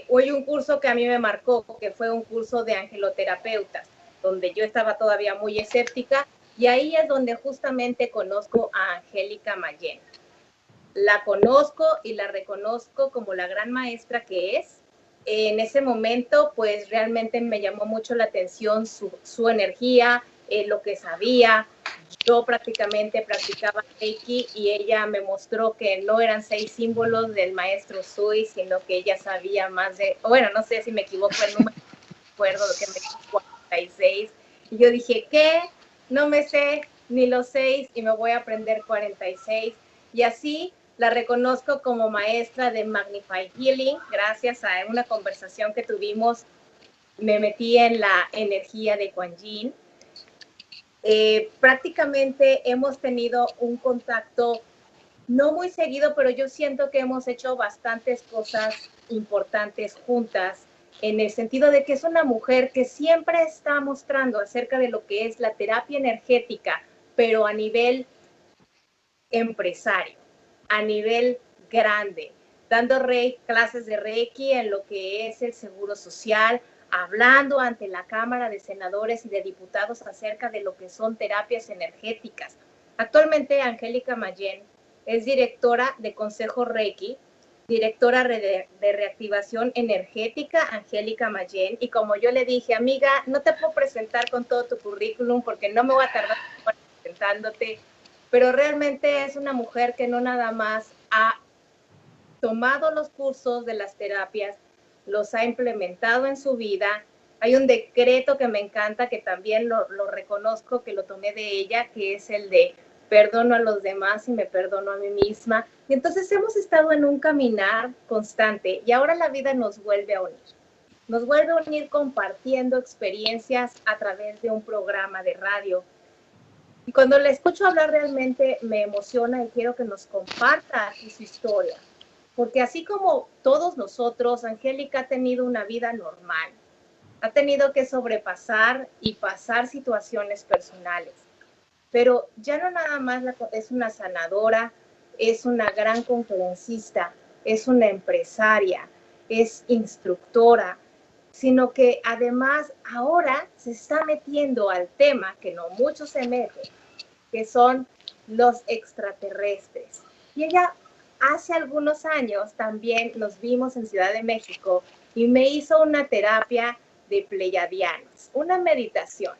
Hoy un curso que a mí me marcó, que fue un curso de angeloterapeutas, donde yo estaba todavía muy escéptica, y ahí es donde justamente conozco a Angélica Mayén. La conozco y la reconozco como la gran maestra que es. En ese momento, pues realmente me llamó mucho la atención su energía, lo que sabía. Yo prácticamente practicaba Reiki y ella me mostró que no eran 6 símbolos del maestro Sui, sino que ella sabía más de, bueno, no sé si me equivoco el número, recuerdo que me dijo 46. Y yo dije, ¿qué? No me sé ni los 6 y me voy a aprender 46. Y así la reconozco como maestra de Magnify Healing. Gracias a una conversación que tuvimos, me metí en la energía de Kuan Yin. Prácticamente hemos tenido un contacto no muy seguido, pero yo siento que hemos hecho bastantes cosas importantes juntas, en el sentido de que es una mujer que siempre está mostrando acerca de lo que es la terapia energética, pero a nivel empresario, a nivel grande, dando clases de Reiki en lo que es el Seguro Social, hablando ante la Cámara de Senadores y de Diputados acerca de lo que son terapias energéticas. Actualmente, Angélica Mayén es directora de Consejo Reiki, directora de reactivación energética, Angélica Mayén, y como yo le dije, amiga, no te puedo presentar con todo tu currículum porque no me voy a tardar presentándote, pero realmente es una mujer que no nada más ha tomado los cursos de las terapias, los ha implementado en su vida. Hay un decreto que me encanta, que también lo reconozco, que lo tomé de ella, que es el de perdono a los demás y me perdono a mí misma. Y entonces hemos estado en un caminar constante y ahora la vida nos vuelve a unir. Nos vuelve a unir compartiendo experiencias a través de un programa de radio. Y cuando la escucho hablar realmente me emociona y quiero que nos comparta aquí su historia. Porque así como todos nosotros, Angélica ha tenido una vida normal. Ha tenido que sobrepasar y pasar situaciones personales. Pero ya no nada más es una sanadora, es una gran conferencista, es una empresaria, es instructora, sino que además ahora se está metiendo al tema que no muchos se meten, que son los extraterrestres. Y ella hace algunos años también nos vimos en Ciudad de México y me hizo una terapia de pleyadianos, una meditación.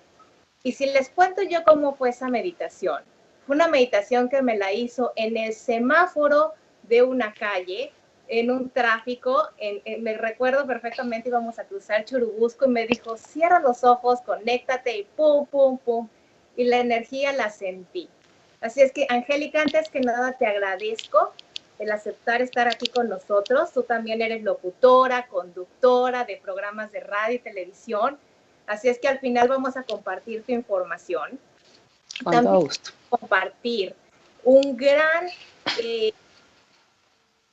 Y si les cuento yo cómo fue esa meditación, fue una meditación que me la hizo en el semáforo de una calle, en un tráfico, me recuerdo perfectamente, íbamos a cruzar Churubusco y me dijo, cierra los ojos, conéctate y pum, pum, pum. Y la energía la sentí. Así es que, Angélica, antes que nada te agradezco el aceptar estar aquí con nosotros. Tú también eres locutora, conductora de programas de radio y televisión. Así es que al final vamos a compartir tu información. Con todo gusto. Compartir un gran,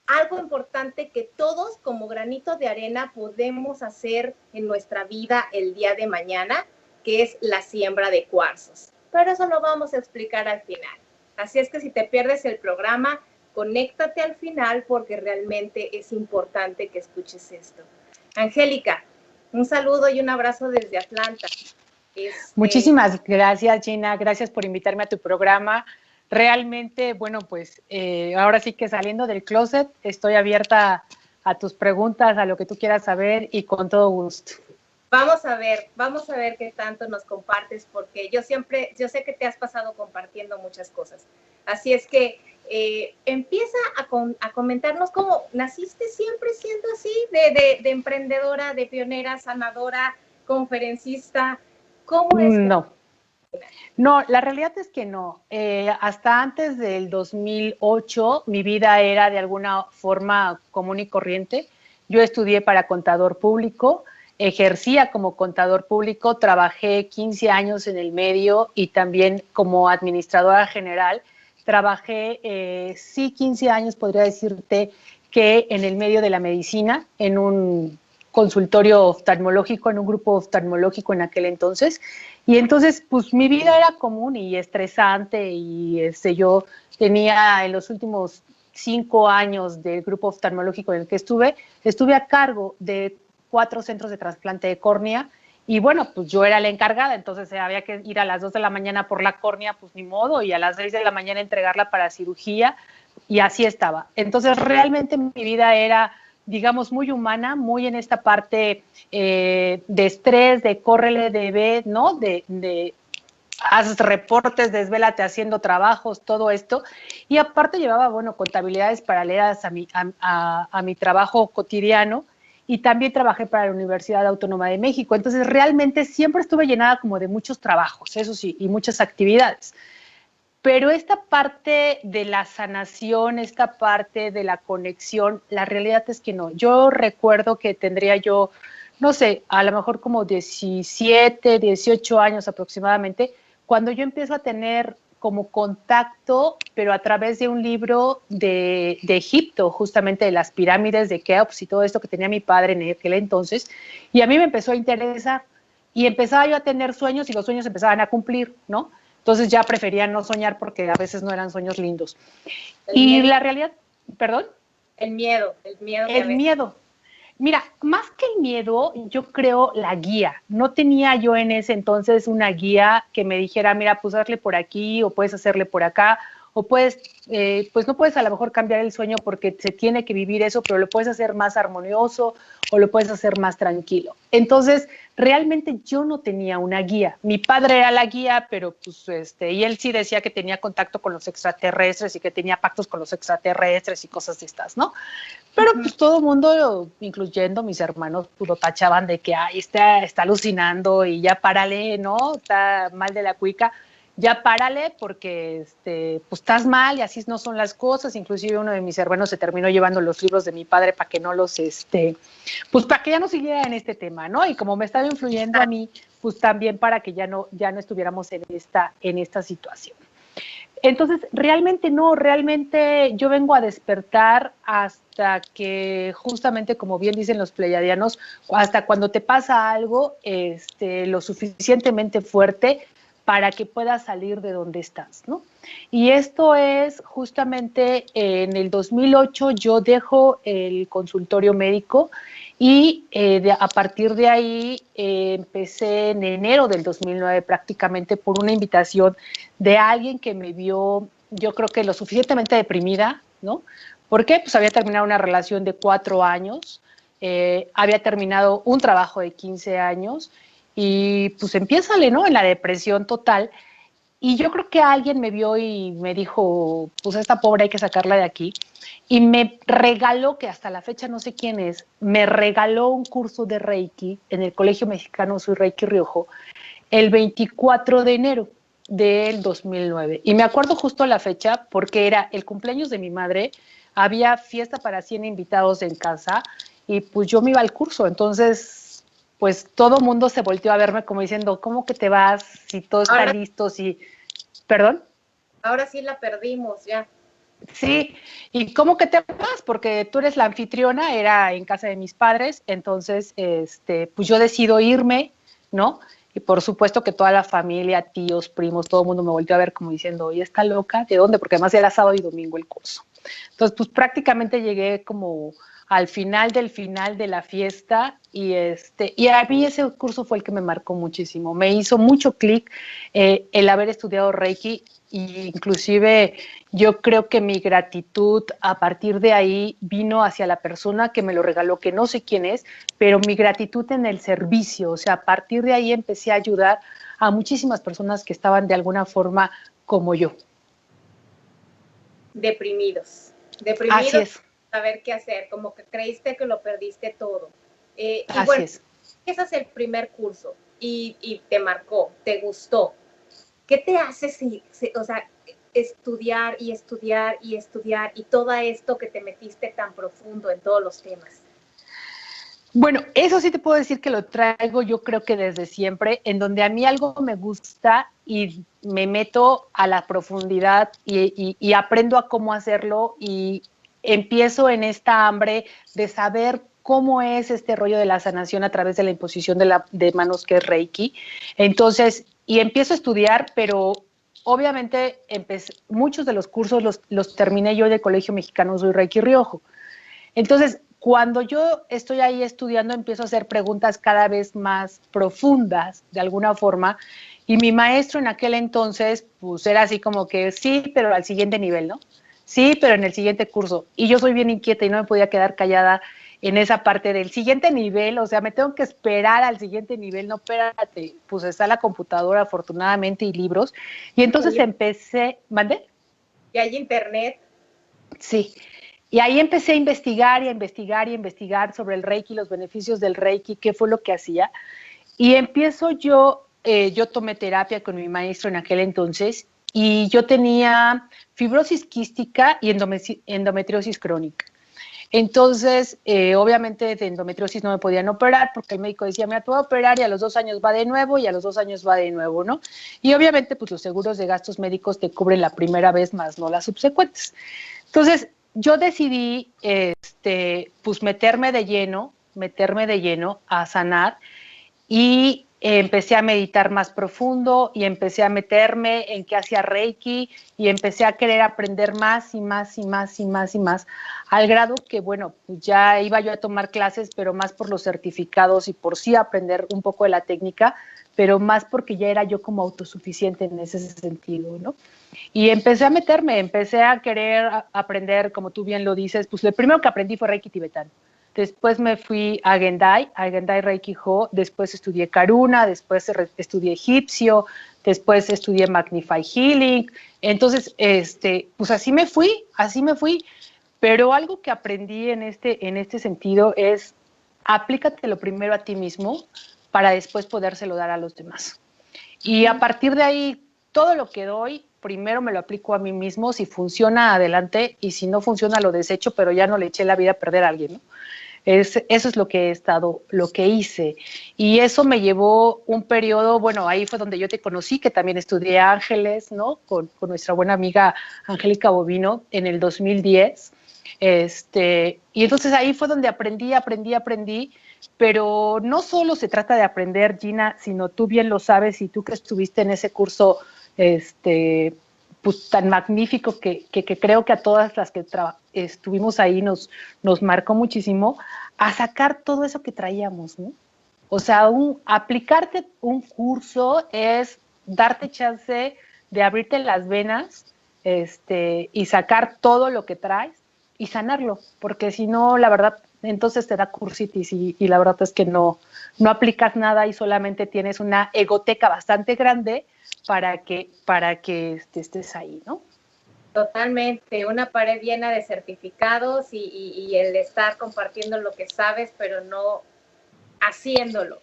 algo importante que todos como granito de arena podemos hacer en nuestra vida el día de mañana, que es la siembra de cuarzos. Pero eso lo vamos a explicar al final. Así es que si te pierdes el programa, conéctate al final porque realmente es importante que escuches esto. Angélica, un saludo y un abrazo desde Atlanta. Muchísimas gracias, Gina. Gracias por invitarme a tu programa. Realmente, bueno, pues ahora sí que saliendo del closet, estoy abierta a tus preguntas, a lo que tú quieras saber y con todo gusto. Vamos a ver qué tanto nos compartes, porque yo sé que te has pasado compartiendo muchas cosas. Así es que empieza a comentarnos cómo naciste siempre siendo así, de emprendedora, de pionera, sanadora, conferencista. ¿Cómo es? No, la realidad es que no. Hasta antes del 2008 mi vida era de alguna forma común y corriente. Yo estudié para contador público, ejercía como contador público, trabajé 15 años en el medio y también como administradora general. Trabajé, sí, 15 años, podría decirte que en el medio de la medicina, en un consultorio oftalmológico, en un grupo oftalmológico en aquel entonces. Y entonces, pues mi vida era común y estresante y yo tenía en los últimos 5 años del grupo oftalmológico en el que estuve a cargo de 4 centros de trasplante de córnea. Y bueno, pues yo era la encargada, entonces había que ir a las 2 de la mañana por la córnea, pues ni modo, y a las 6 de la mañana entregarla para cirugía, y así estaba. Entonces realmente mi vida era, digamos, muy humana, muy en esta parte de estrés, de córrele, de ve, ¿no? De haz reportes, desvélate haciendo trabajos, todo esto. Y aparte llevaba, bueno, contabilidades paralelas a mi trabajo cotidiano, y también trabajé para la Universidad Autónoma de México. Entonces, realmente siempre estuve llenada como de muchos trabajos, eso sí, y muchas actividades. Pero esta parte de la sanación, esta parte de la conexión, la realidad es que no. Yo recuerdo que tendría yo, no sé, a lo mejor como 17, 18 años aproximadamente, cuando yo empiezo a tener como contacto, pero a través de un libro de Egipto, justamente de las pirámides de Keops y todo esto que tenía mi padre en aquel entonces, y a mí me empezó a interesar, y empezaba yo a tener sueños y los sueños empezaban a cumplir, ¿no? Entonces ya prefería no soñar porque a veces no eran sueños lindos. Y la realidad, perdón. El miedo. El miedo. Mira, más que el miedo, yo creo la guía. No tenía yo en ese entonces una guía que me dijera, mira, pues hazle por aquí o puedes hacerle por acá, o puedes, pues no puedes a lo mejor cambiar el sueño porque se tiene que vivir eso, pero lo puedes hacer más armonioso o lo puedes hacer más tranquilo. Entonces, realmente yo no tenía una guía. Mi padre era la guía, pero pues y él sí decía que tenía contacto con los extraterrestres y que tenía pactos con los extraterrestres y cosas de estas, ¿no? Pero pues todo el mundo, incluyendo mis hermanos, pues lo tachaban de que está alucinando y ya párale, ¿no? Está mal de la cuica, ya párale porque pues estás mal y así no son las cosas. Inclusive uno de mis hermanos se terminó llevando los libros de mi padre para que no los, pues para que ya no siguiera en este tema, ¿no? Y como me estaba influyendo a mí, pues también para que ya no estuviéramos en esta situación. Entonces, realmente yo vengo a despertar hasta que justamente, como bien dicen los pleiadianos, hasta cuando te pasa algo lo suficientemente fuerte para que puedas salir de donde estás, ¿no? Y esto es justamente en el 2008 yo dejo el consultorio médico y a partir de ahí empecé en enero del 2009 prácticamente por una invitación de alguien que me vio, yo creo que lo suficientemente deprimida, ¿no? Porque pues había terminado una relación de 4 años, había terminado un trabajo de 15 años y pues empiézale, ¿no? En la depresión total. Y yo creo que alguien me vio y me dijo, pues a esta pobre hay que sacarla de aquí. Y me regaló, que hasta la fecha no sé quién es, me regaló un curso de Reiki en el Colegio Mexicano Soy Reiki Riojo el 24 de enero del 2009. Y me acuerdo justo la fecha porque era el cumpleaños de mi madre, había fiesta para 100 invitados en casa y pues yo me iba al curso. Entonces, pues todo mundo se volteó a verme como diciendo, ¿cómo que te vas? Si todo está listo, si... ¿Perdón? Ahora sí la perdimos, ya. Sí, ¿y cómo que te vas? Porque tú eres la anfitriona, era en casa de mis padres, entonces, pues yo decido irme, ¿no? Y por supuesto que toda la familia, tíos, primos, todo el mundo me volvió a ver como diciendo, oye, ¿está loca? ¿De dónde? Porque además era sábado y domingo el curso. Entonces, pues prácticamente llegué como al final de la fiesta y a mí ese curso fue el que me marcó muchísimo. Me hizo mucho clic el haber estudiado Reiki. Y inclusive yo creo que mi gratitud a partir de ahí vino hacia la persona que me lo regaló, que no sé quién es, pero mi gratitud en el servicio, o sea, a partir de ahí empecé a ayudar a muchísimas personas que estaban de alguna forma como yo. Deprimidos, Así es. Saber qué hacer, como que creíste que lo perdiste todo. Y así bueno, es. Ese es el primer curso y te marcó, te gustó. ¿Qué te hace, o sea, estudiar y estudiar y estudiar y todo esto que te metiste tan profundo en todos los temas? Bueno, eso sí te puedo decir que lo traigo yo creo que desde siempre, en donde a mí algo me gusta y me meto a la profundidad y aprendo a cómo hacerlo y empiezo en esta hambre de saber cómo es este rollo de la sanación a través de la imposición de manos que es Reiki. Entonces, y empiezo a estudiar, pero obviamente muchos de los cursos los terminé yo de Colegio Mexicano Soy Reiki Riojo. Entonces, cuando yo estoy ahí estudiando, empiezo a hacer preguntas cada vez más profundas, de alguna forma, y mi maestro en aquel entonces, pues era así como que sí, pero al siguiente nivel, ¿no? Sí, pero en el siguiente curso. Y yo soy bien inquieta y no me podía quedar callada en esa parte del siguiente nivel, o sea, me tengo que esperar al siguiente nivel, no, espérate, pues está la computadora afortunadamente y libros. Y entonces empecé, ¿mande? ¿Y hay internet? Sí. Y ahí empecé a investigar y a investigar y a investigar sobre el Reiki, los beneficios del Reiki, qué fue lo que hacía. Y empiezo yo tomé terapia con mi maestro en aquel entonces y yo tenía fibrosis quística y endometriosis crónica. Entonces, obviamente de endometriosis no me podían operar porque el médico decía, mira, te voy a operar y a los 2 años va de nuevo y a los 2 años va de nuevo, ¿no? Y obviamente, pues los seguros de gastos médicos te cubren la primera vez más, no las subsecuentes. Entonces, yo decidí, pues meterme de lleno a sanar y empecé a meditar más profundo y empecé a meterme en qué hacía Reiki y empecé a querer aprender más y más y más y más y más, al grado que, bueno, ya iba yo a tomar clases, pero más por los certificados y por sí aprender un poco de la técnica, pero más porque ya era yo como autosuficiente en ese sentido, ¿no? Y empecé a meterme, empecé a querer aprender, como tú bien lo dices, pues lo primero que aprendí fue Reiki tibetano. Después me fui a Gendai Reiki Ho, después estudié Karuna, después estudié egipcio, después estudié Magnify Healing. Entonces, pues así me fui, pero algo que aprendí en este sentido es aplícatelo primero a ti mismo para después podérselo dar a los demás. Y a partir de ahí, todo lo que doy, primero me lo aplico a mí mismo, si funciona, adelante, y si no funciona, lo desecho, pero ya no le eché la vida a perder a alguien, ¿no? Eso es lo que lo que hice. Y eso me llevó un periodo, bueno, ahí fue donde yo te conocí, que también estudié Ángeles, ¿no? Con nuestra buena amiga Angélica Bovino en el 2010. Y entonces ahí fue donde aprendí, pero no solo se trata de aprender, Gina, sino tú bien lo sabes y tú que estuviste en ese curso, pues tan magnífico que creo que a todas las que estuvimos ahí nos marcó muchísimo, a sacar todo eso que traíamos, ¿no? O sea, aplicarte un curso es darte chance de abrirte las venas y sacar todo lo que traes y sanarlo, porque si no, la verdad, entonces te da cursitis y la verdad es que no aplicas nada y solamente tienes una egoteca bastante grande para que estés ahí, ¿no? Totalmente, una pared llena de certificados y el estar compartiendo lo que sabes, pero no haciéndolo.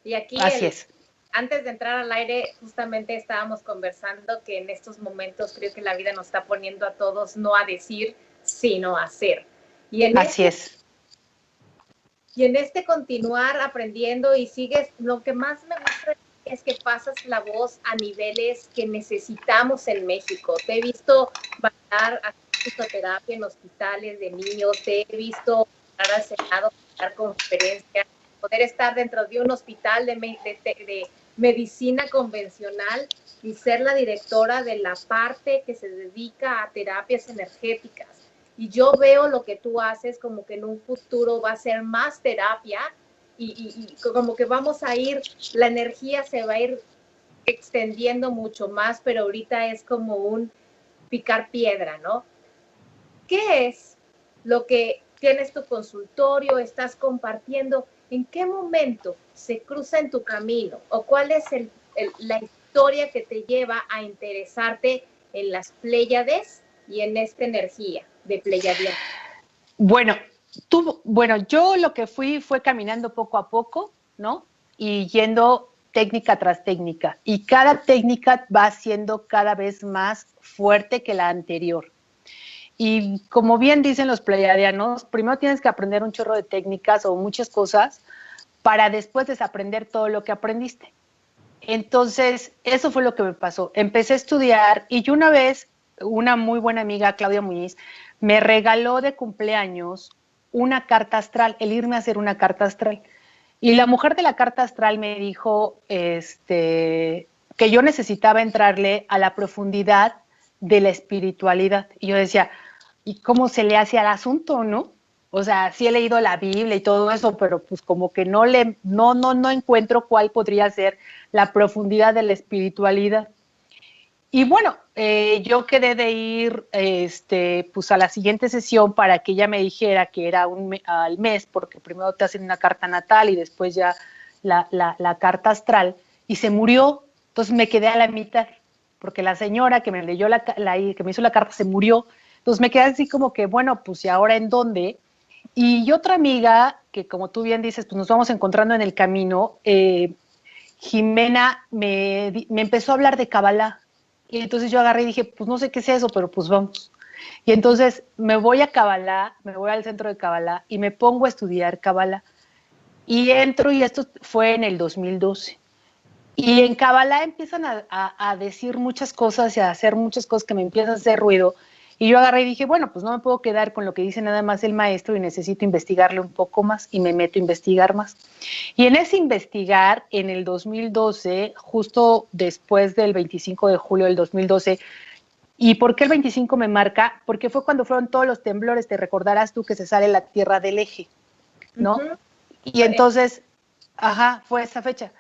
Y aquí, así es. Antes de entrar al aire, justamente estábamos conversando que en estos momentos creo que la vida nos está poniendo a todos no a decir, sino a hacer. Así es. Y en continuar aprendiendo y sigues, lo que más me gusta es que pasas la voz a niveles que necesitamos en México. Te he visto bailar, hacer fisioterapia en hospitales de niños, te he visto bailar al Senado, dar conferencias, poder estar dentro de un hospital de medicina convencional y ser la directora de la parte que se dedica a terapias energéticas. Y yo veo lo que tú haces como que en un futuro va a ser más terapia y como que vamos a ir, la energía se va a ir extendiendo mucho más, pero ahorita es como un picar piedra, ¿no? ¿Qué es lo que tienes tu consultorio, estás compartiendo? ¿En qué momento se cruza en tu camino? ¿O cuál es la historia que te lleva a interesarte en las Pléyades y en esta energía de Pleiadiana? Bueno, yo lo que fue caminando poco a poco, ¿no? Y yendo técnica tras técnica. Y cada técnica va siendo cada vez más fuerte que la anterior. Y como bien dicen los pleiadianos, primero tienes que aprender un chorro de técnicas o muchas cosas para después desaprender todo lo que aprendiste. Entonces, eso fue lo que me pasó. Empecé a estudiar y una vez una muy buena amiga, Claudia Muñiz, me regaló de cumpleaños una carta astral, el irme a hacer una carta astral. Y la mujer de la carta astral me dijo, que yo necesitaba entrarle a la profundidad de la espiritualidad. Y yo decía, ¿y cómo se le hace al asunto, no? O sea, sí he leído la Biblia y todo eso, pero pues como que no encuentro cuál podría ser la profundidad de la espiritualidad. Y bueno, yo quedé de ir pues a la siguiente sesión para que ella me dijera que era al mes, porque primero te hacen una carta natal y después ya la carta astral, y se murió. Entonces me quedé a la mitad, porque la señora que me leyó que me hizo la carta se murió. Entonces me quedé así como que, bueno, pues ¿y ahora en dónde? Y otra amiga, que como tú bien dices, pues nos vamos encontrando en el camino, Jimena me empezó a hablar de Kabbalah. Y entonces yo agarré y dije, pues no sé qué es eso, pero pues vamos. Y entonces me voy a Kabbalah, me voy al centro de Kabbalah y me pongo a estudiar Kabbalah. Y entro, y esto fue en el 2012. Y en Kabbalah empiezan a decir muchas cosas y a hacer muchas cosas que me empiezan a hacer ruido. Y yo agarré y dije, bueno, pues no me puedo quedar con lo que dice nada más el maestro y necesito investigarle un poco más, y me meto a investigar más. Y en ese investigar, en el 2012, justo después del 25 de julio del 2012, ¿y por qué el 25 me marca? Porque fue cuando fueron todos los temblores, te recordarás tú, que se sale la Tierra del Eje, ¿no? Y entonces, fue esa fecha.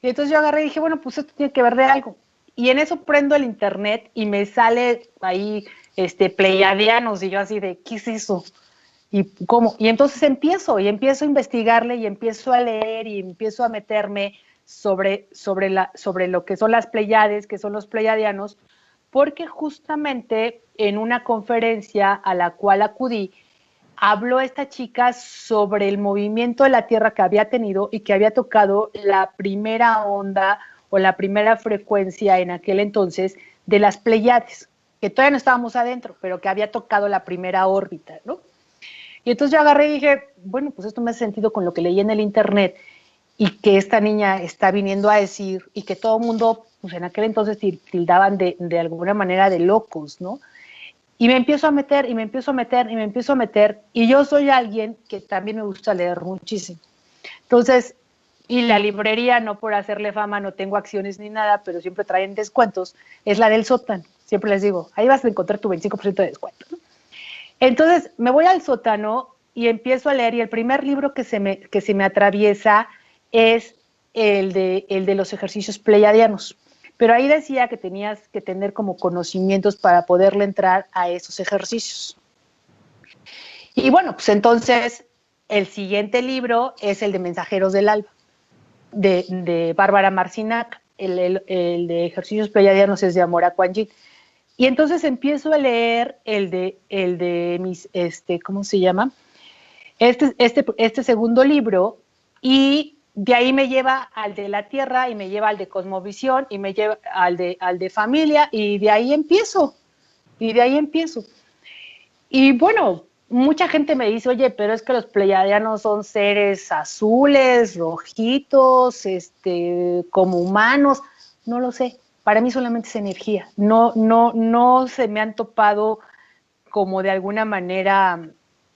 Y entonces yo agarré y dije, bueno, pues esto tiene que ver de algo. Y en eso prendo el internet y me sale ahí pleiadianos, y yo así de, ¿qué es eso? ¿Y cómo? Y entonces empiezo a investigarle y empiezo a leer y empiezo a meterme sobre lo que son las Pleiades, que son los pleiadianos, porque justamente en una conferencia a la cual acudí, habló esta chica sobre el movimiento de la Tierra que había tenido y que había tocado la primera onda o la primera frecuencia en aquel entonces de las Pleiades, que todavía no estábamos adentro, pero que había tocado la primera órbita, ¿no? Y entonces yo agarré y dije, bueno, pues esto me hace sentido con lo que leí en el internet y que esta niña está viniendo a decir, y que todo el mundo, pues en aquel entonces tildaban de alguna manera de locos, ¿no? Y me empiezo a meter, y me empiezo a meter, y me empiezo a meter, y yo soy alguien que también me gusta leer muchísimo. Entonces, y la librería, no por hacerle fama, no tengo acciones ni nada, pero siempre traen descuentos, es la del sótano. Siempre les digo, ahí vas a encontrar tu 25% de descuento, ¿no? Entonces, me voy al sótano y empiezo a leer, y el primer libro que se me atraviesa es el de los ejercicios pleiadianos. Pero ahí decía que tenías que tener como conocimientos para poderle entrar a esos ejercicios. Y bueno, pues entonces el siguiente libro es el de Mensajeros del Alba, de Bárbara Marcinac. El de ejercicios pleiadianos es de Amor a Kuan Yin. Y entonces empiezo a leer el de mis, ¿cómo se llama? Este segundo libro, y de ahí me lleva al de la Tierra, y me lleva al de Cosmovisión, y me lleva al de Familia, y de ahí empiezo. Y bueno, mucha gente me dice, oye, pero es que los pleiadianos son seres azules, rojitos, como humanos. No lo sé. Para mí solamente es energía. No se me han topado como de alguna manera,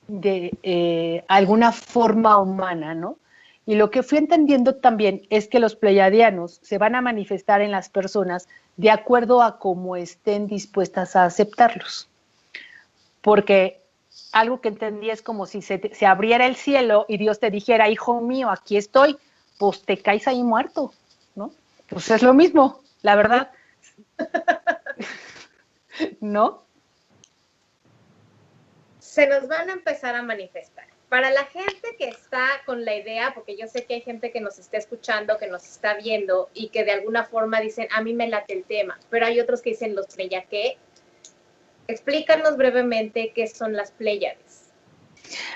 de alguna forma humana, ¿no? Y lo que fui entendiendo también es que los pleiadianos se van a manifestar en las personas de acuerdo a cómo estén dispuestas a aceptarlos. Porque algo que entendí es como si se abriera el cielo y Dios te dijera, hijo mío, aquí estoy, pues te caes ahí muerto, ¿no? Pues es lo mismo, la verdad. ¿No? Se nos van a empezar a manifestar. Para la gente que está con la idea, porque yo sé que hay gente que nos está escuchando, que nos está viendo y que de alguna forma dicen, a mí me late el tema, pero hay otros que dicen, ¿los Pleiades qué? Explícanos brevemente qué son las Pléyades.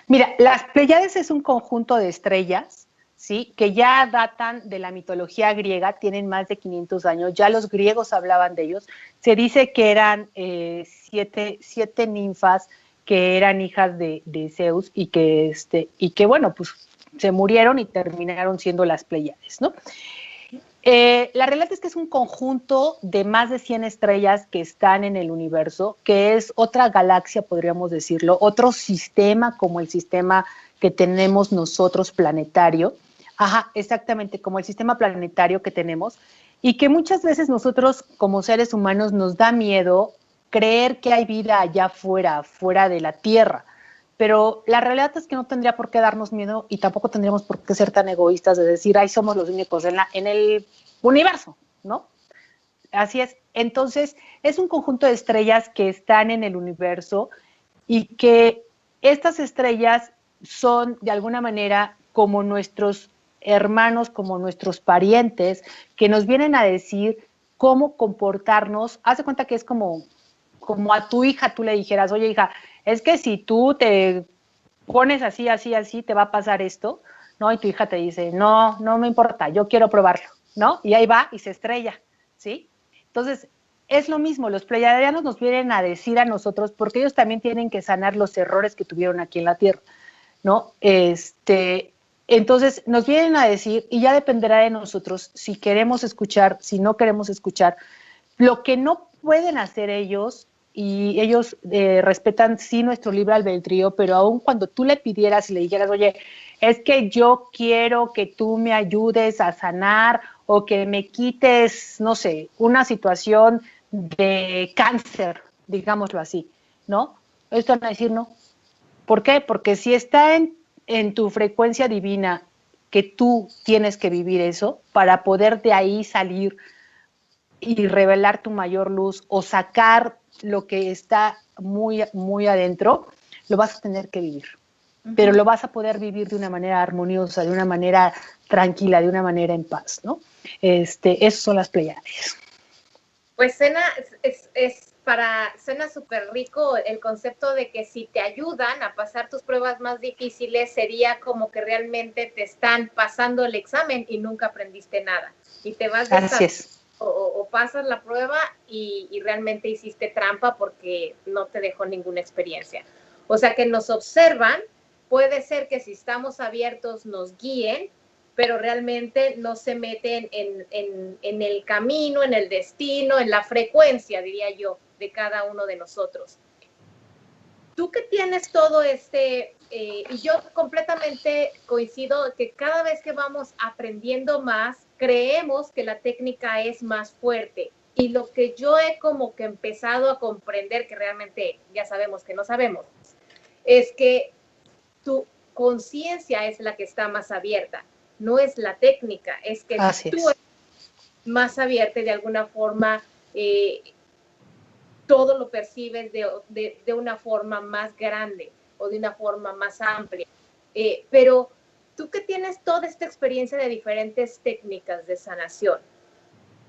Mira, las Pléyades es un conjunto de estrellas, ¿sí?, que ya datan de la mitología griega, tienen más de 500 años, ya los griegos hablaban de ellos. Se dice que eran siete ninfas que eran hijas de Zeus y que bueno, pues se murieron y terminaron siendo las Pléyades, ¿no? La realidad es que es un conjunto de más de 100 estrellas que están en el universo, que es otra galaxia, podríamos decirlo, otro sistema como el sistema que tenemos nosotros planetario. Ajá, exactamente, como el sistema planetario que tenemos. y que muchas veces nosotros como seres humanos nos da miedo creer que hay vida allá afuera, fuera de la Tierra. Pero la realidad es que no tendría por qué darnos miedo y tampoco tendríamos por qué ser tan egoístas de decir, ay, somos los únicos en el universo, ¿no? Así es. Entonces, es un conjunto de estrellas que están en el universo y que estas estrellas son de alguna manera como nuestros hermanos, como nuestros parientes, que nos vienen a decir cómo comportarnos. Haz de cuenta que es como a tu hija tú le dijeras, oye hija, es que si tú te pones así, así, así, te va a pasar esto, ¿no? Y tu hija te dice, no, no me importa, yo quiero probarlo, ¿no? Y ahí va y se estrella, ¿sí? Entonces, es lo mismo, los pleiadianos nos vienen a decir a nosotros, porque ellos también tienen que sanar los errores que tuvieron aquí en la Tierra, ¿no? Entonces, nos vienen a decir, y ya dependerá de nosotros si queremos escuchar, si no queremos escuchar. Lo que no pueden hacer ellos, y ellos respetan sí nuestro libre albedrío, pero aun cuando tú le pidieras y le dijeras, oye, es que yo quiero que tú me ayudes a sanar o que me quites, no sé, una situación de cáncer, digámoslo así, ¿no? Esto van a decir no. ¿Por qué? Porque si está en tu frecuencia divina que tú tienes que vivir eso para poder de ahí salir y revelar tu mayor luz o sacar lo que está muy, muy adentro, lo vas a tener que vivir. Pero lo vas a poder vivir de una manera armoniosa, de una manera tranquila, de una manera en paz, ¿no? Esas son las Pleiades. Pues suena súper rico el concepto de que si te ayudan a pasar tus pruebas más difíciles, sería como que realmente te están pasando el examen y nunca aprendiste nada. Y te vas de Así es. O pasas la prueba y realmente hiciste trampa porque no te dejó ninguna experiencia. O sea que nos observan, puede ser que si estamos abiertos nos guíen, pero realmente no se meten en el camino, en el destino, en la frecuencia, diría yo, de cada uno de nosotros. Tú que tienes todo y yo completamente coincido que cada vez que vamos aprendiendo más, creemos que la técnica es más fuerte. Y lo que yo he como que empezado a comprender, que realmente ya sabemos que no sabemos, es que tu conciencia es la que está más abierta, no es la técnica, es que tú eres más abierta y de alguna forma todo lo percibes de una forma más grande o de una forma más amplia. Pero tú que tienes toda esta experiencia de diferentes técnicas de sanación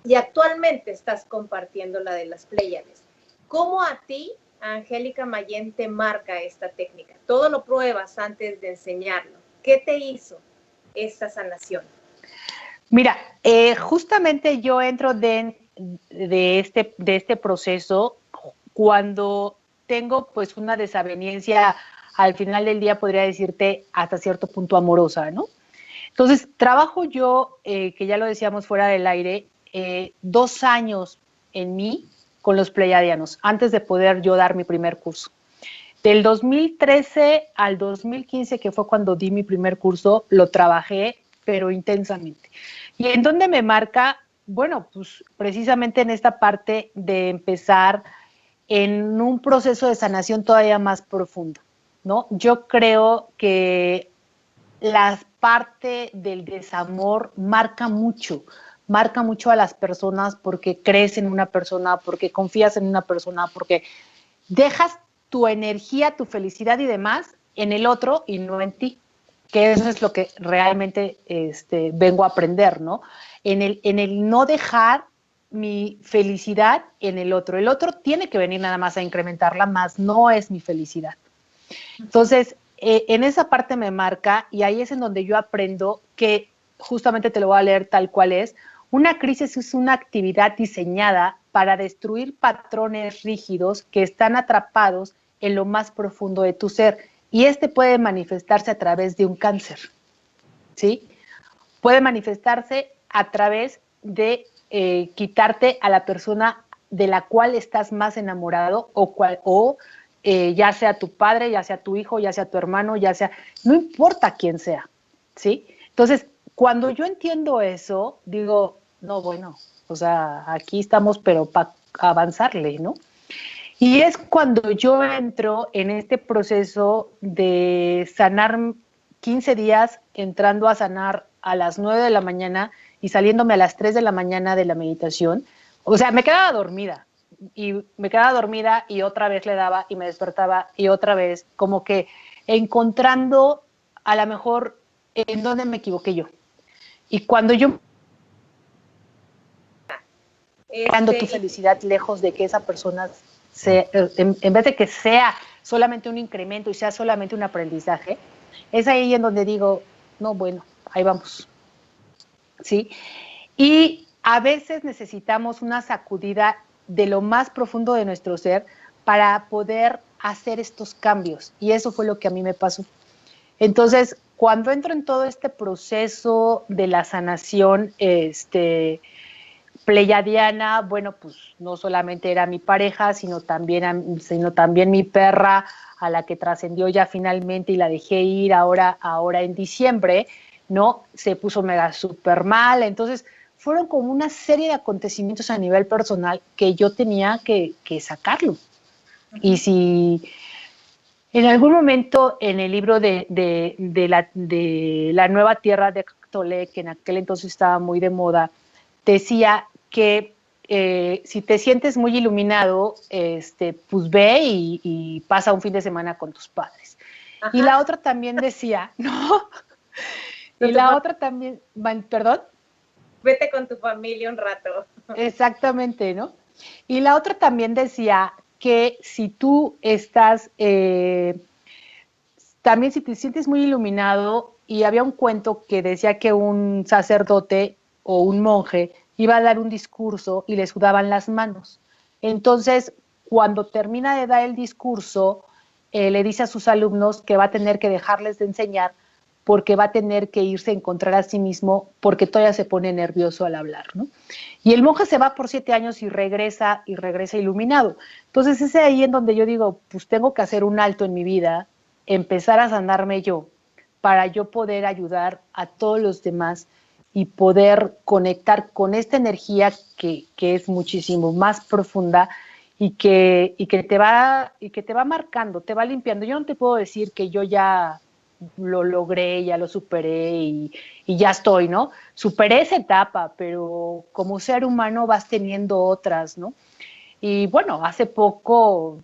y actualmente estás compartiendo la de las Pléyades, ¿cómo a ti, Angélica Mayén, te marca esta técnica? Todo lo pruebas antes de enseñarlo. ¿Qué te hizo esta sanación? Mira, justamente yo entro de este proceso cuando tengo pues una desaveniencia, al final del día podría decirte hasta cierto punto amorosa, ¿no? Entonces, trabajo yo, que ya lo decíamos fuera del aire, 2 años en mí con los pleiadianos, antes de poder yo dar mi primer curso. Del 2013 al 2015, que fue cuando di mi primer curso, lo trabajé, pero intensamente. ¿Y en dónde me marca? Bueno, pues precisamente en esta parte de empezar en un proceso de sanación todavía más profundo, ¿no? Yo creo que la parte del desamor marca mucho a las personas porque crees en una persona, porque confías en una persona, porque dejas tu energía, tu felicidad y demás en el otro y no en ti, que eso es lo que realmente vengo a aprender, ¿no? En el no dejar mi felicidad en el otro. El otro tiene que venir nada más a incrementarla, más no es mi felicidad. Entonces, en esa parte me marca y ahí es en donde yo aprendo que, justamente te lo voy a leer tal cual es, una crisis es una actividad diseñada para destruir patrones rígidos que están atrapados en lo más profundo de tu ser y puede manifestarse a través de un cáncer, ¿sí? Puede manifestarse a través de quitarte a la persona de la cual estás más enamorado o ya sea tu padre, ya sea tu hijo, ya sea tu hermano, ya sea, no importa quién sea, ¿sí? Entonces, cuando yo entiendo eso, digo, no, bueno, O sea, aquí estamos, pero para avanzarle, ¿no? Y es cuando yo entro en este proceso de sanar 15 días, entrando a sanar a las 9 de la mañana y saliéndome a las 3 de la mañana de la meditación. O sea, me quedaba dormida y otra vez le daba y me despertaba y otra vez, como que encontrando a lo mejor en dónde me equivoqué yo. Y cuando yo dando tu felicidad lejos de que esa persona en vez de que sea solamente un incremento y sea solamente un aprendizaje, es ahí en donde digo, no, bueno, ahí vamos, ¿sí? Y a veces necesitamos una sacudida de lo más profundo de nuestro ser para poder hacer estos cambios, y eso fue lo que a mí me pasó. Entonces, cuando entro en todo este proceso de la sanación, pleyadiana, bueno, pues no solamente era mi pareja, sino también mi perra, a la que trascendió ya finalmente y la dejé ir ahora en diciembre, ¿no? Se puso mega súper mal. Entonces, fueron como una serie de acontecimientos a nivel personal que yo tenía que sacarlo. Uh-huh. Y si en algún momento en el libro de la Nueva Tierra de Tolé, que en aquel entonces estaba muy de moda, decía que si te sientes muy iluminado, pues ve y pasa un fin de semana con tus padres. Ajá. Y la otra también decía, ¿no? Y la otra también, perdón. Vete con tu familia un rato. Exactamente, ¿no? Y la otra también decía que si tú estás, también si te sientes muy iluminado, y había un cuento que decía que un sacerdote o un monje iba a dar un discurso y le sudaban las manos. Entonces, cuando termina de dar el discurso, le dice a sus alumnos que va a tener que dejarles de enseñar porque va a tener que irse a encontrar a sí mismo porque todavía se pone nervioso al hablar, ¿no? Y el monje se va por 7 años y regresa iluminado. Entonces, es ahí en donde yo digo, pues tengo que hacer un alto en mi vida, empezar a sanarme yo, para yo poder ayudar a todos los demás y poder conectar con esta energía que es muchísimo más profunda y que te va marcando, te va limpiando. Yo no te puedo decir que yo ya lo logré, ya lo superé y ya estoy, ¿no? Superé esa etapa, pero como ser humano vas teniendo otras, ¿no? Y bueno, hace poco,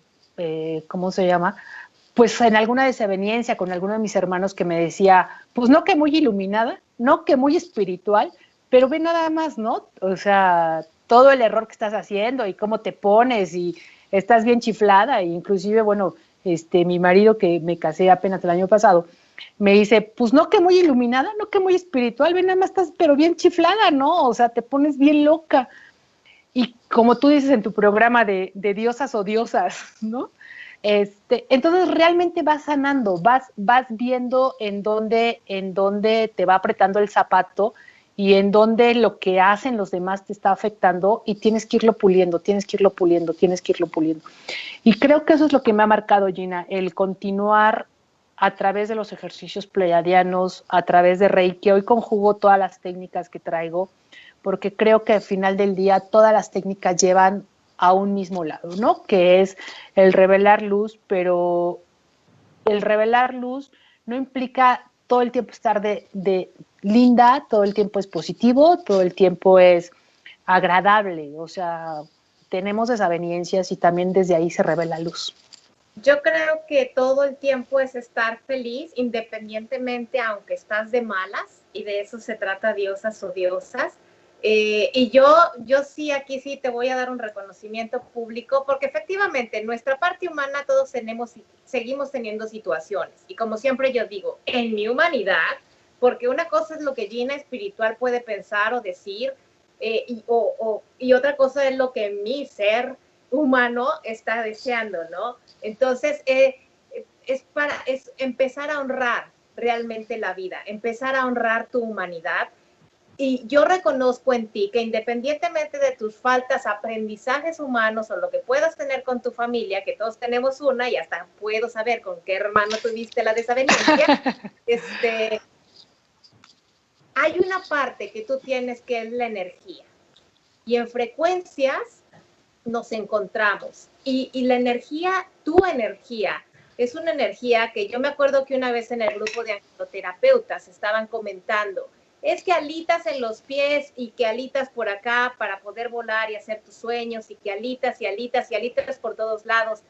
¿cómo se llama? Pues en alguna desaveniencia con alguno de mis hermanos que me decía, pues no que muy iluminada, no que muy espiritual, pero ve nada más, ¿no? O sea, todo el error que estás haciendo y cómo te pones y estás bien chiflada, e inclusive, bueno, mi marido, que me casé apenas el año pasado, me dice, pues no que muy iluminada, no que muy espiritual, ve nada más estás pero bien chiflada, ¿no? O sea, te pones bien loca. Y como tú dices en tu programa de diosas o diosas, ¿no? Entonces realmente vas sanando, vas viendo en dónde te va apretando el zapato y en dónde lo que hacen los demás te está afectando y tienes que irlo puliendo, tienes que irlo puliendo, tienes que irlo puliendo. Y creo que eso es lo que me ha marcado, Gina, el continuar a través de los ejercicios pleiadianos, a través de Reiki. Hoy conjugo todas las técnicas que traigo, porque creo que al final del día todas las técnicas llevan a un mismo lado, ¿no? Que es el revelar luz, pero el revelar luz no implica todo el tiempo estar de linda, todo el tiempo es positivo, todo el tiempo es agradable, o sea, tenemos desavenencias y también desde ahí se revela luz. Yo creo que todo el tiempo es estar feliz, independientemente, aunque estás de malas, y de eso se trata Diosas o Diosas. Y yo sí, aquí sí te voy a dar un reconocimiento público, porque efectivamente en nuestra parte humana todos seguimos teniendo situaciones. Y como siempre yo digo, en mi humanidad, porque una cosa es lo que Gina espiritual puede pensar o decir, y otra cosa es lo que mi ser humano está deseando, ¿no? Entonces, es empezar a honrar realmente la vida, empezar a honrar tu humanidad. Y yo reconozco en ti que independientemente de tus faltas, aprendizajes humanos o lo que puedas tener con tu familia, que todos tenemos una y hasta puedo saber con qué hermano tuviste la desavenencia, hay una parte que tú tienes que es la energía. y en frecuencias nos encontramos. Y la energía, tu energía, es una energía que yo me acuerdo que una vez en el grupo de angeloterapeutas estaban comentando, es que alitas en los pies y que alitas por acá para poder volar y hacer tus sueños y que alitas y alitas y alitas por todos lados.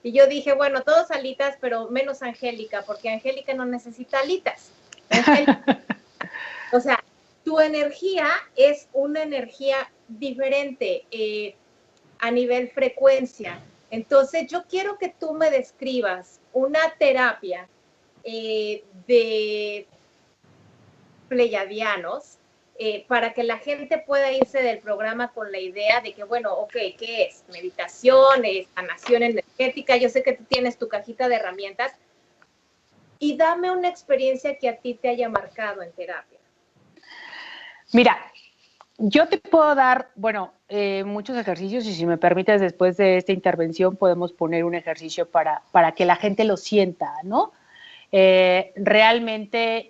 Y yo dije, bueno, todos alitas, pero menos Angélica, porque Angélica no necesita alitas. O sea, tu energía es una energía diferente a nivel frecuencia. Entonces, yo quiero que tú me describas una terapia de pleyadianos para que la gente pueda irse del programa con la idea de que, bueno, ok, ¿qué es? Meditación, sanación energética, yo sé que tú tienes tu cajita de herramientas, y dame una experiencia que a ti te haya marcado en terapia. Mira, yo te puedo dar, bueno, muchos ejercicios y si me permites después de esta intervención podemos poner un ejercicio para que la gente lo sienta, ¿no? Realmente,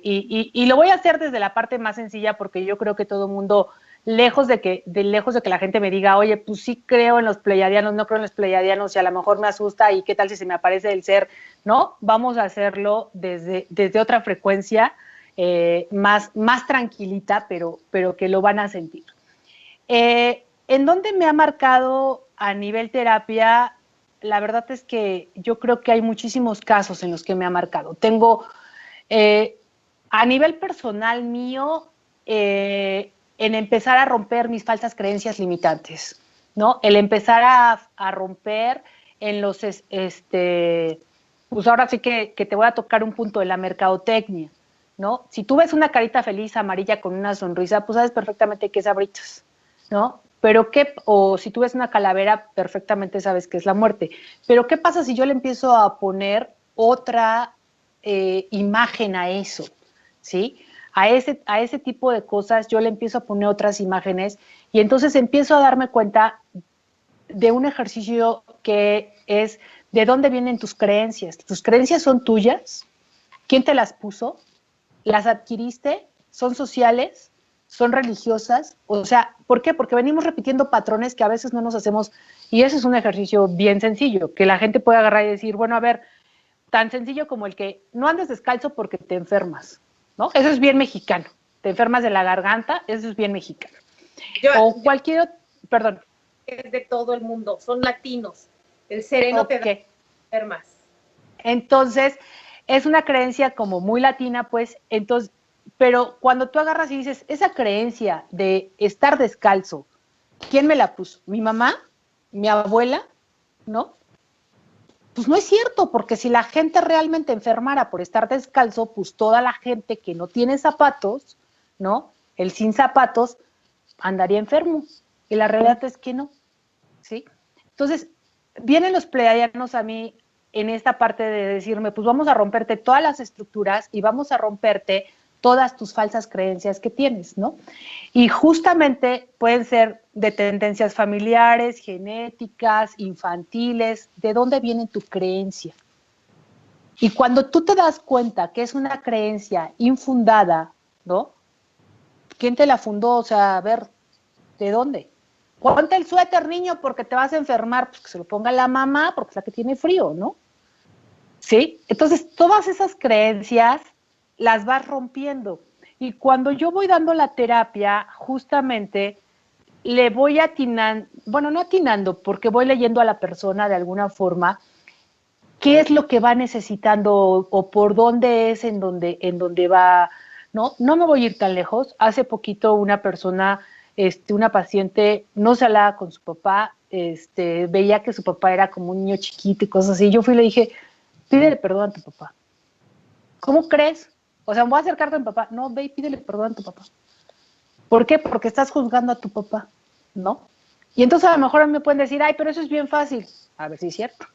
y lo voy a hacer desde la parte más sencilla porque yo creo que todo el mundo, lejos de que la gente me diga, oye, pues sí creo en los pleyadianos, no creo en los pleyadianos y a lo mejor me asusta y qué tal si se me aparece el ser, ¿no? Vamos a hacerlo desde otra frecuencia más tranquilita, pero que lo van a sentir. ¿En dónde me ha marcado a nivel terapia? La verdad es que yo creo que hay muchísimos casos en los que me ha marcado. Tengo, a nivel personal mío, en empezar a romper mis falsas creencias limitantes, ¿no? El empezar a romper en los, pues ahora sí que te voy a tocar un punto de la mercadotecnia, ¿no? Si tú ves una carita feliz amarilla con una sonrisa, pues sabes perfectamente que es Abritas, ¿no? Pero o si tú ves una calavera, perfectamente sabes que es la muerte. Pero ¿qué pasa si yo le empiezo a poner otra imagen a eso? ¿Sí? A ese tipo de cosas yo le empiezo a poner otras imágenes y entonces empiezo a darme cuenta de un ejercicio que es de dónde vienen tus creencias. ¿Tus creencias son tuyas? ¿Quién te las puso? ¿Las adquiriste? ¿Son sociales? ¿Son religiosas? O sea, ¿por qué? Porque venimos repitiendo patrones que a veces no nos hacemos, y ese es un ejercicio bien sencillo, que la gente puede agarrar y decir, bueno, a ver, tan sencillo como el que no andes descalzo porque te enfermas, ¿no? Eso es bien mexicano. Te enfermas de la garganta, eso es bien mexicano. O cualquier, perdón. Es de todo el mundo, son latinos. El sereno te da enfermas. Entonces, es una creencia como muy latina, pues, entonces, pero cuando tú agarras y dices, esa creencia de estar descalzo, ¿quién me la puso? ¿Mi mamá? ¿Mi abuela? ¿No? Pues no es cierto, porque si la gente realmente enfermara por estar descalzo, pues toda la gente que no tiene zapatos, ¿no? El sin zapatos, andaría enfermo. Y la realidad es que no, ¿sí? Entonces, vienen los pleiadianos a mí en esta parte de decirme, pues vamos a romperte todas las estructuras y vamos a romperte todas tus falsas creencias que tienes, ¿no? Y justamente pueden ser de tendencias familiares, genéticas, infantiles, ¿de dónde viene tu creencia? Y cuando tú te das cuenta que es una creencia infundada, ¿no? ¿Quién te la fundó? O sea, a ver, ¿de dónde? Ponte el suéter, niño, porque te vas a enfermar. Pues que se lo ponga la mamá, porque es la que tiene frío, ¿no? ¿Sí? Entonces, todas esas creencias las vas rompiendo. Y cuando yo voy dando la terapia, justamente le voy atinando, bueno, no atinando, porque voy leyendo a la persona de alguna forma, qué es lo que va necesitando o por dónde es en donde va, ¿no? No me voy a ir tan lejos. Hace poquito una persona, una paciente, no se hablaba con su papá, veía que su papá era como un niño chiquito y cosas así. Yo fui y le dije, pídele perdón a tu papá. ¿Cómo crees? O sea, me voy a acercarte a mi papá. No, ve y pídele perdón a tu papá. ¿Por qué? Porque estás juzgando a tu papá, ¿no? Y entonces a lo mejor a mí me pueden decir, ay, pero eso es bien fácil. A ver si es cierto.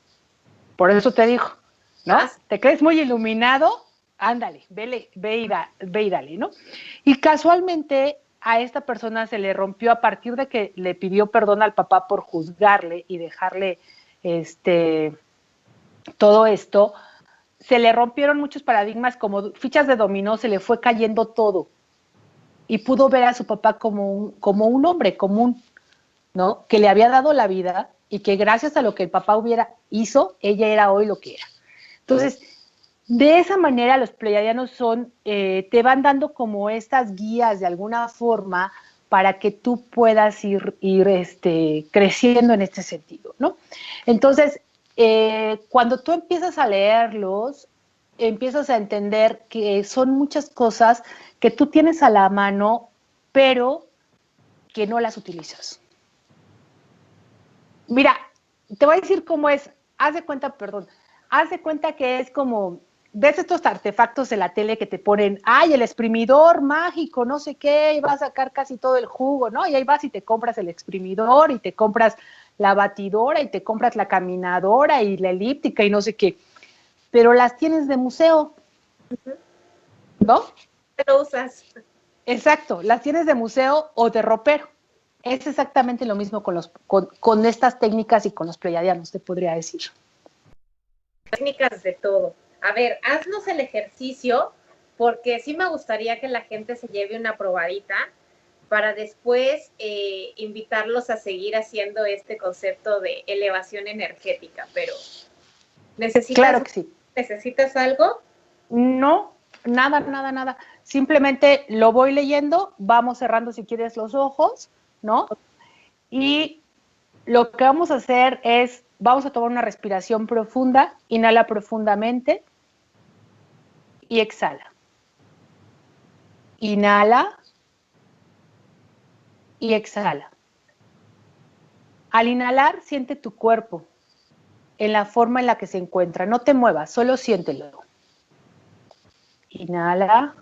Por eso te digo, ¿no? ¿Te crees muy iluminado? Ándale, ve y dale, ¿no? Y casualmente a esta persona se le rompió a partir de que le pidió perdón al papá por juzgarle y dejarle todo esto, se le rompieron muchos paradigmas, como fichas de dominó, se le fue cayendo todo. y pudo ver a su papá como un hombre común, ¿no? Que le había dado la vida y que gracias a lo que el papá hizo, ella era hoy lo que era. Entonces, de esa manera los pleiadianos te van dando como estas guías de alguna forma para que tú puedas ir creciendo en este sentido, ¿no? Entonces, cuando tú empiezas a leerlos, empiezas a entender que son muchas cosas que tú tienes a la mano, pero que no las utilizas. Mira, te voy a decir cómo es. Haz de cuenta que es como, ves estos artefactos de la tele que te ponen, ay, el exprimidor mágico, no sé qué, y vas a sacar casi todo el jugo, ¿no? Y ahí vas y te compras el exprimidor y te compras la batidora y te compras la caminadora y la elíptica y no sé qué. Pero las tienes de museo, ¿no? Lo usas. Exacto, las tienes de museo o de ropero. Es exactamente lo mismo con estas técnicas y con los pleiadianos, te podría decir. Técnicas de todo. A ver, haznos el ejercicio, porque sí me gustaría que la gente se lleve una probadita para después invitarlos a seguir haciendo este concepto de elevación energética. Pero, Claro que sí. ¿necesitas algo? No, nada. Simplemente lo voy leyendo, vamos cerrando si quieres los ojos, ¿no? Y lo que vamos a hacer es, vamos a tomar una respiración profunda, inhala profundamente y exhala. Inhala y exhala. Al inhalar, siente tu cuerpo en la forma en la que se encuentra. No te muevas, solo siéntelo. Inhala